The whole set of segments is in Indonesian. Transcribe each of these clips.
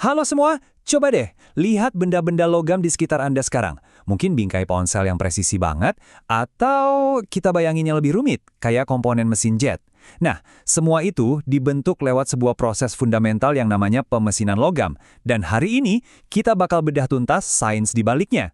Halo semua, coba deh lihat benda-benda logam di sekitar Anda sekarang. Mungkin bingkai ponsel yang presisi banget, atau kita bayanginnya lebih rumit, kayak komponen mesin jet. Nah, semua itu dibentuk lewat sebuah proses fundamental yang namanya pemesinan logam. Dan hari ini, kita bakal bedah tuntas sains di baliknya.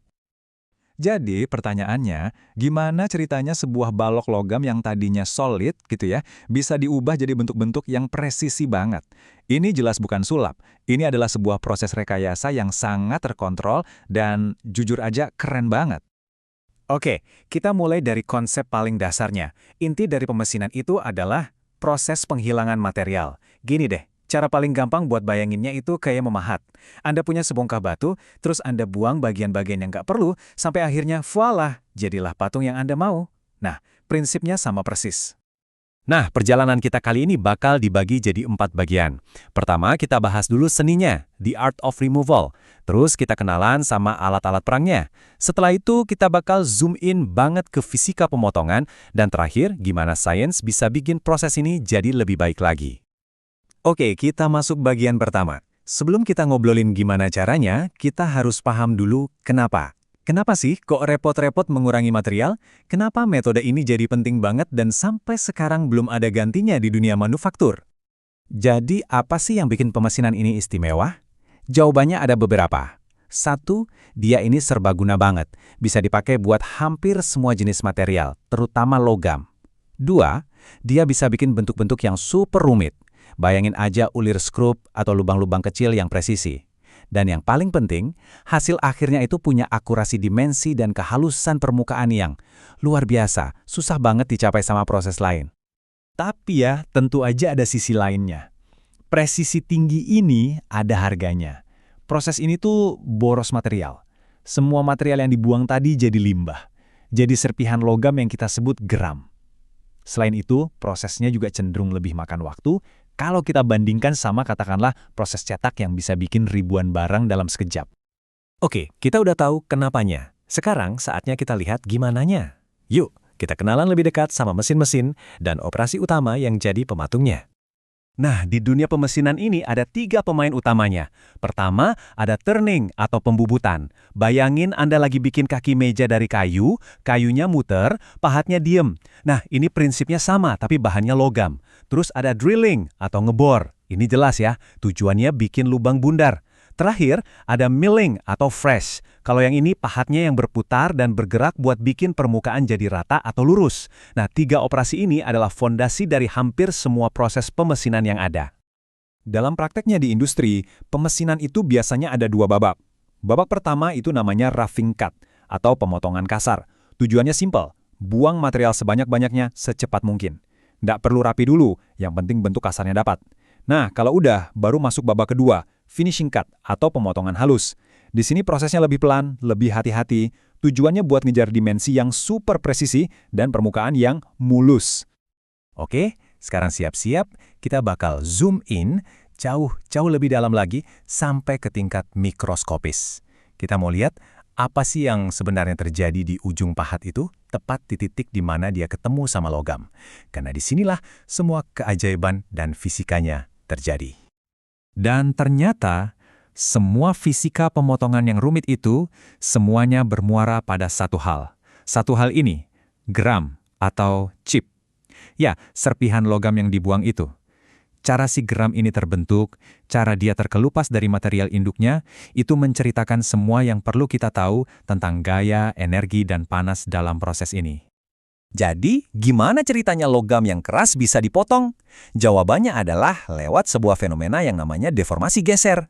Jadi pertanyaannya, gimana ceritanya sebuah balok logam yang tadinya solid gitu ya, bisa diubah jadi bentuk-bentuk yang presisi banget? Ini jelas bukan sulap, ini adalah sebuah proses rekayasa yang sangat terkontrol dan jujur aja keren banget. Oke, kita mulai dari konsep paling dasarnya. Inti dari pemesinan itu adalah proses penghilangan material. Gini deh, cara paling gampang buat bayanginnya itu kayak memahat. Anda punya sebongkah batu, terus Anda buang bagian-bagian yang nggak perlu, sampai akhirnya voila, jadilah patung yang Anda mau. Nah, prinsipnya sama persis. Nah, perjalanan kita kali ini bakal dibagi jadi 4 bagian. Pertama, kita bahas dulu seninya, the art of removal. Terus kita kenalan sama alat-alat perangnya. Setelah itu, kita bakal zoom in banget ke fisika pemotongan. Dan terakhir, gimana sains bisa bikin proses ini jadi lebih baik lagi. Oke, kita masuk bagian pertama. Sebelum kita ngobrolin gimana caranya, kita harus paham dulu kenapa. Kenapa sih kok repot-repot mengurangi material? Kenapa metode ini jadi penting banget dan sampai sekarang belum ada gantinya di dunia manufaktur? Jadi apa sih yang bikin pemesinan ini istimewa? Jawabannya ada beberapa. Satu, dia ini serbaguna banget. Bisa dipakai buat hampir semua jenis material, terutama logam. Dua, dia bisa bikin bentuk-bentuk yang super rumit. Bayangin aja ulir skrup atau lubang-lubang kecil yang presisi. Dan yang paling penting, hasil akhirnya itu punya akurasi dimensi dan kehalusan permukaan yang luar biasa, susah banget dicapai sama proses lain. Tapi ya, tentu aja ada sisi lainnya. Presisi tinggi ini ada harganya. Proses ini tuh boros material. Semua material yang dibuang tadi jadi limbah. Jadi serpihan logam yang kita sebut geram. Selain itu, prosesnya juga cenderung lebih makan waktu, kalau kita bandingkan sama katakanlah proses cetak yang bisa bikin ribuan barang dalam sekejap. Oke, kita udah tahu kenapanya. Sekarang saatnya kita lihat gimananya. Yuk, kita kenalan lebih dekat sama mesin-mesin dan operasi utama yang jadi pematungnya. Nah, di dunia pemesinan ini ada 3 pemain utamanya. Pertama, ada turning atau pembubutan. Bayangin Anda lagi bikin kaki meja dari kayu, kayunya muter, pahatnya diem. Nah, ini prinsipnya sama, tapi bahannya logam. Terus ada drilling atau ngebor. Ini jelas ya, tujuannya bikin lubang bundar. Terakhir, ada milling atau fresh. Kalau yang ini pahatnya yang berputar dan bergerak buat bikin permukaan jadi rata atau lurus. Nah, 3 operasi ini adalah fondasi dari hampir semua proses pemesinan yang ada. Dalam prakteknya di industri, pemesinan itu biasanya ada 2 babak. Babak pertama itu namanya roughing cut atau pemotongan kasar. Tujuannya simpel, buang material sebanyak-banyaknya secepat mungkin. Nggak perlu rapi dulu, yang penting bentuk kasarnya dapat. Nah, kalau udah, baru masuk babak kedua, finishing cut atau pemotongan halus. Di sini prosesnya lebih pelan, lebih hati-hati, tujuannya buat ngejar dimensi yang super presisi dan permukaan yang mulus. Oke, sekarang siap-siap, kita bakal zoom in jauh lebih dalam lagi sampai ke tingkat mikroskopis. Kita mau lihat apa sih yang sebenarnya terjadi di ujung pahat itu, tepat di titik di mana dia ketemu sama logam. Karena disinilah semua keajaiban dan fisikanya terjadi. Dan ternyata, semua fisika pemotongan yang rumit itu, semuanya bermuara pada satu hal. Satu hal ini, gram atau chip. Ya, serpihan logam yang dibuang itu. Cara si gram ini terbentuk, cara dia terkelupas dari material induknya, itu menceritakan semua yang perlu kita tahu tentang gaya, energi, dan panas dalam proses ini. Jadi, gimana ceritanya logam yang keras bisa dipotong? Jawabannya adalah lewat sebuah fenomena yang namanya deformasi geser.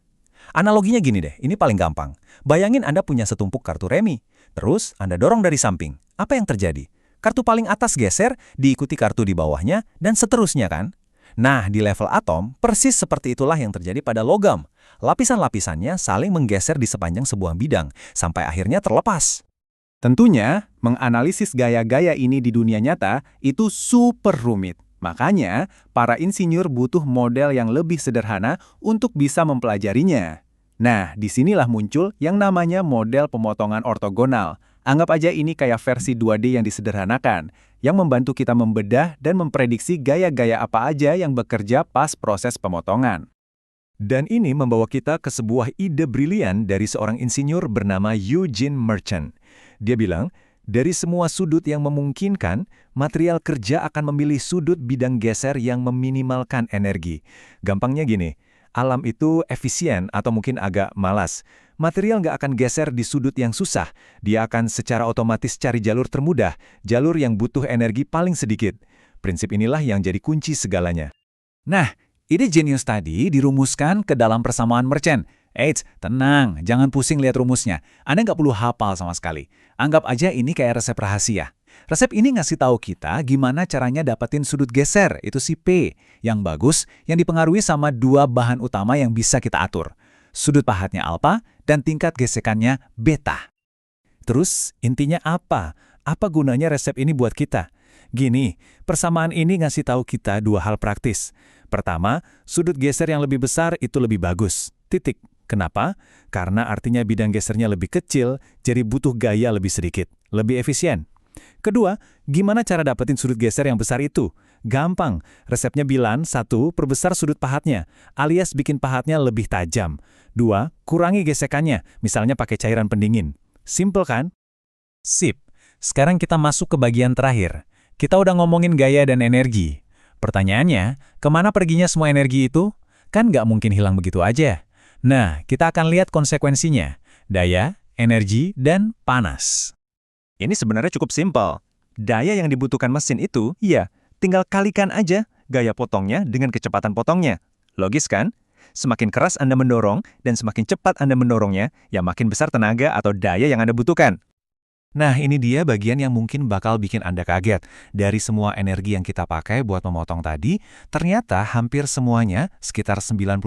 Analoginya gini deh, ini paling gampang. Bayangin Anda punya setumpuk kartu remi, terus Anda dorong dari samping. Apa yang terjadi? Kartu paling atas geser, diikuti kartu di bawahnya, dan seterusnya kan? Nah, di level atom, persis seperti itulah yang terjadi pada logam. Lapisan-lapisannya saling menggeser di sepanjang sebuah bidang, sampai akhirnya terlepas. Tentunya, menganalisis gaya-gaya ini di dunia nyata itu super rumit. Makanya, para insinyur butuh model yang lebih sederhana untuk bisa mempelajarinya. Nah, disinilah muncul yang namanya model pemotongan ortogonal. Anggap aja ini kayak versi 2D yang disederhanakan, yang membantu kita membedah dan memprediksi gaya-gaya apa aja yang bekerja pas proses pemotongan. Dan ini membawa kita ke sebuah ide brilian dari seorang insinyur bernama Eugene Merchant. Dia bilang, dari semua sudut yang memungkinkan, material kerja akan memilih sudut bidang geser yang meminimalkan energi. Gampangnya gini, alam itu efisien atau mungkin agak malas. Material nggak akan geser di sudut yang susah. Dia akan secara otomatis cari jalur termudah, jalur yang butuh energi paling sedikit. Prinsip inilah yang jadi kunci segalanya. Nah, ide jenius tadi dirumuskan ke dalam persamaan Merchant. Eits, tenang, jangan pusing lihat rumusnya. Anda nggak perlu hafal sama sekali. Anggap aja ini kayak resep rahasia. Resep ini ngasih tahu kita gimana caranya dapetin sudut geser, itu si P, yang bagus, yang dipengaruhi sama dua bahan utama yang bisa kita atur. Sudut pahatnya alfa dan tingkat gesekannya beta. Terus, intinya apa? Apa gunanya resep ini buat kita? Gini, persamaan ini ngasih tahu kita dua hal praktis. Pertama, sudut geser yang lebih besar itu lebih bagus. Titik. Kenapa? Karena artinya bidang gesernya lebih kecil, jadi butuh gaya lebih sedikit, lebih efisien. Kedua, gimana cara dapetin sudut geser yang besar itu? Gampang, resepnya bilang 1, perbesar sudut pahatnya, alias bikin pahatnya lebih tajam. 2, kurangi gesekannya, misalnya pakai cairan pendingin. Simple kan? Sip, sekarang kita masuk ke bagian terakhir. Kita udah ngomongin gaya dan energi. Pertanyaannya, kemana perginya semua energi itu? Kan nggak mungkin hilang begitu aja. Nah, kita akan lihat konsekuensinya. Daya, energi, dan panas. Ini sebenarnya cukup simpel. Daya yang dibutuhkan mesin itu, ya, tinggal kalikan aja gaya potongnya dengan kecepatan potongnya. Logis kan? Semakin keras Anda mendorong dan semakin cepat Anda mendorongnya, ya makin besar tenaga atau daya yang Anda butuhkan. Nah, ini dia bagian yang mungkin bakal bikin Anda kaget. Dari semua energi yang kita pakai buat memotong tadi, ternyata hampir semuanya, sekitar 98%,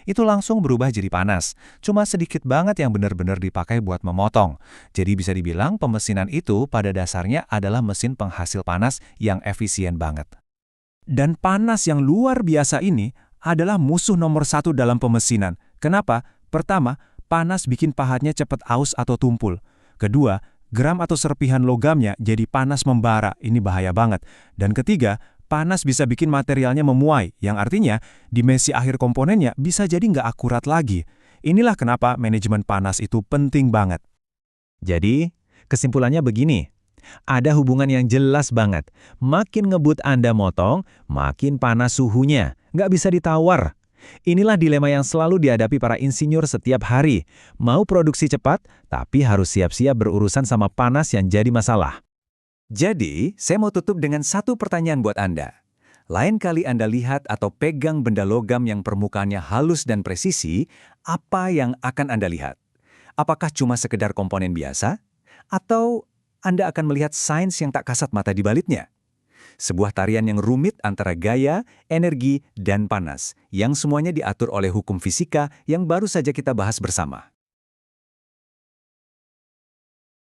itu langsung berubah jadi panas. Cuma sedikit banget yang benar-benar dipakai buat memotong. Jadi bisa dibilang pemesinan itu pada dasarnya adalah mesin penghasil panas yang efisien banget. Dan panas yang luar biasa ini adalah musuh nomor 1 dalam pemesinan. Kenapa? Pertama, panas bikin pahatnya cepat aus atau tumpul. Kedua, gram atau serpihan logamnya jadi panas membara, ini bahaya banget. Dan ketiga, panas bisa bikin materialnya memuai, yang artinya dimensi akhir komponennya bisa jadi nggak akurat lagi. Inilah kenapa manajemen panas itu penting banget. Jadi, kesimpulannya begini, ada hubungan yang jelas banget. Makin ngebut Anda motong, makin panas suhunya, nggak bisa ditawar. Inilah dilema yang selalu dihadapi para insinyur setiap hari. Mau produksi cepat, tapi harus siap-siap berurusan sama panas yang jadi masalah. Jadi, saya mau tutup dengan satu pertanyaan buat Anda. Lain kali Anda lihat atau pegang benda logam yang permukaannya halus dan presisi, apa yang akan Anda lihat? Apakah cuma sekedar komponen biasa? Atau Anda akan melihat sains yang tak kasat mata di baliknya? Sebuah tarian yang rumit antara gaya, energi, dan panas, yang semuanya diatur oleh hukum fisika yang baru saja kita bahas bersama.